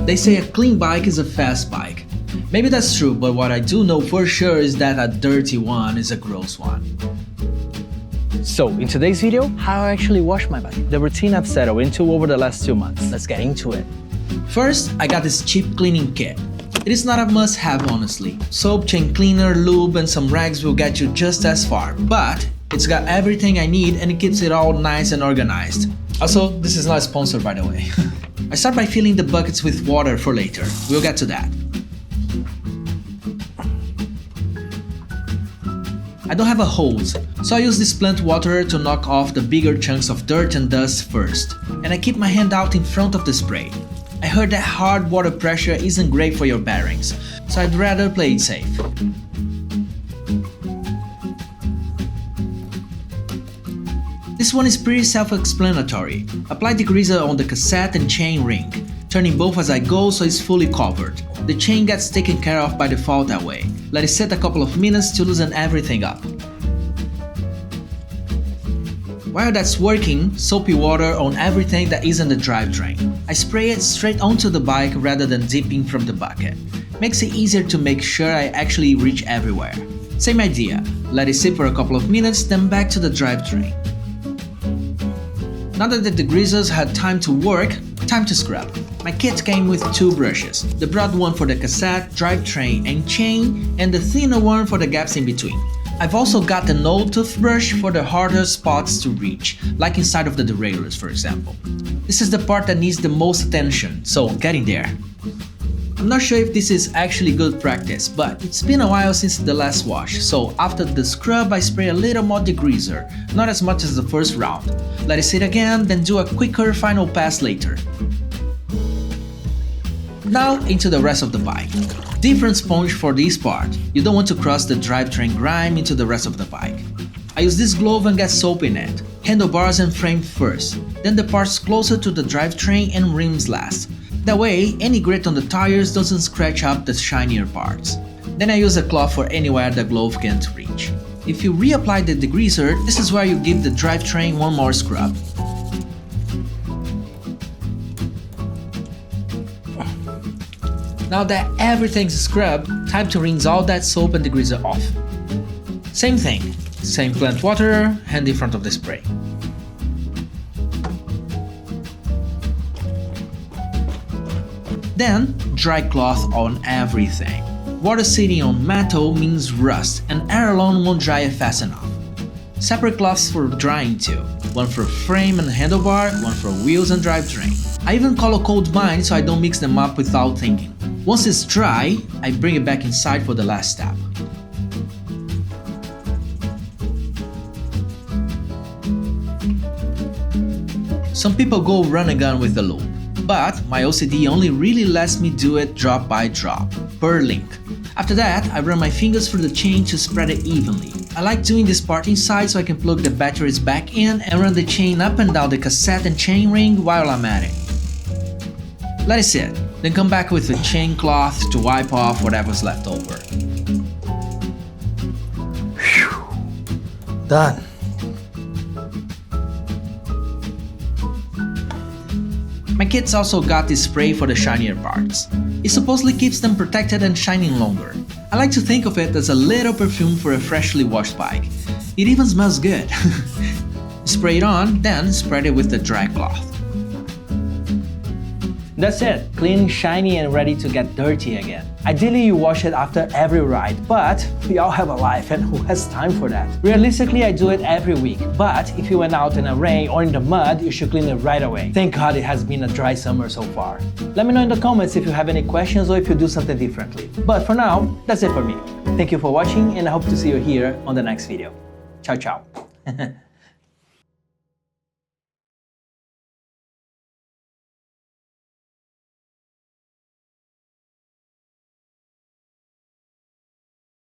They say a clean bike is a fast bike. Maybe that's true, but what I do know for sure is that a dirty one is a gross one. So, in today's video, how I actually wash my bike. The routine I've settled into over the last 2 months. Let's get into it. First, I got this cheap cleaning kit. It is not a must-have, honestly. Soap, chain cleaner, lube, and some rags will get you just as far, but it's got everything I need and it keeps it all nice and organized. Also, this is not sponsored, by the way. I start by filling the buckets with water for later. We'll get to that. I don't have a hose, so I use this plant waterer to knock off the bigger chunks of dirt and dust first. And I keep my hand out in front of the spray. I heard that hard water pressure isn't great for your bearings, so I'd rather play it safe. This one is pretty self-explanatory. Apply degreaser on the cassette and chain ring, turning both as I go so it's fully covered. The chain gets taken care of by default that way. Let it sit a couple of minutes to loosen everything up. While that's working, soapy water on everything that isn't the drivetrain. I spray it straight onto the bike rather than dipping from the bucket. Makes it easier to make sure I actually reach everywhere. Same idea, let it sit for a couple of minutes, then back to the drivetrain. Now that the degreasers had time to work, time to scrub. My kit came with 2 brushes, the broad one for the cassette, drivetrain and chain, and the thinner one for the gaps in between. I've also got an old toothbrush for the harder spots to reach, like inside of the derailleurs for example. This is the part that needs the most attention, so get in there. I'm not sure if this is actually good practice, but it's been a while since the last wash, so after the scrub I spray a little more degreaser, not as much as the first round. Let it sit again, then do a quicker final pass later. Now into the rest of the bike. Different sponge for this part, you don't want to cross the drivetrain grime into the rest of the bike. I use this glove and get soap in it, handlebars and frame first, then the parts closer to the drivetrain and rims last. That way, any grit on the tires doesn't scratch up the shinier parts. Then I use a cloth for anywhere the glove can't reach. If you reapply the degreaser, this is where you give the drivetrain one more scrub. Now that everything's scrubbed, time to rinse all that soap and degreaser off. Same thing, same plant waterer, hand in front of the spray. Then, dry cloth on everything. Water sitting on metal means rust, and air alone won't dry it fast enough. Separate cloths for drying too, one for frame and handlebar, one for wheels and drivetrain. I even color code mine so I don't mix them up without thinking. Once it's dry, I bring it back inside for the last step. Some people go run and gun with the Lube, but my OCD only really lets me do it drop by drop, per link. After that, I run my fingers through the chain to spread it evenly. I like doing this part inside so I can plug the batteries back in and run the chain up and down the cassette and chain ring while I'm at it. Let it sit, then come back with the chain cloth to wipe off whatever's left over. Done. My kit's also got this spray for the shinier parts. It supposedly keeps them protected and shining longer. I like to think of it as a little perfume for a freshly washed bike. It even smells good. Spray it on, then spread it with the dry cloth. That's it, clean, shiny and ready to get dirty again. Ideally you wash it after every ride, but we all have a life and who has time for that? Realistically I do it every week, but if you went out in the rain or in the mud, you should clean it right away. Thank God it has been a dry summer so far. Let me know in the comments if you have any questions or if you do something differently. But for now, that's it for me. Thank you for watching and I hope to see you here on the next video. Ciao ciao.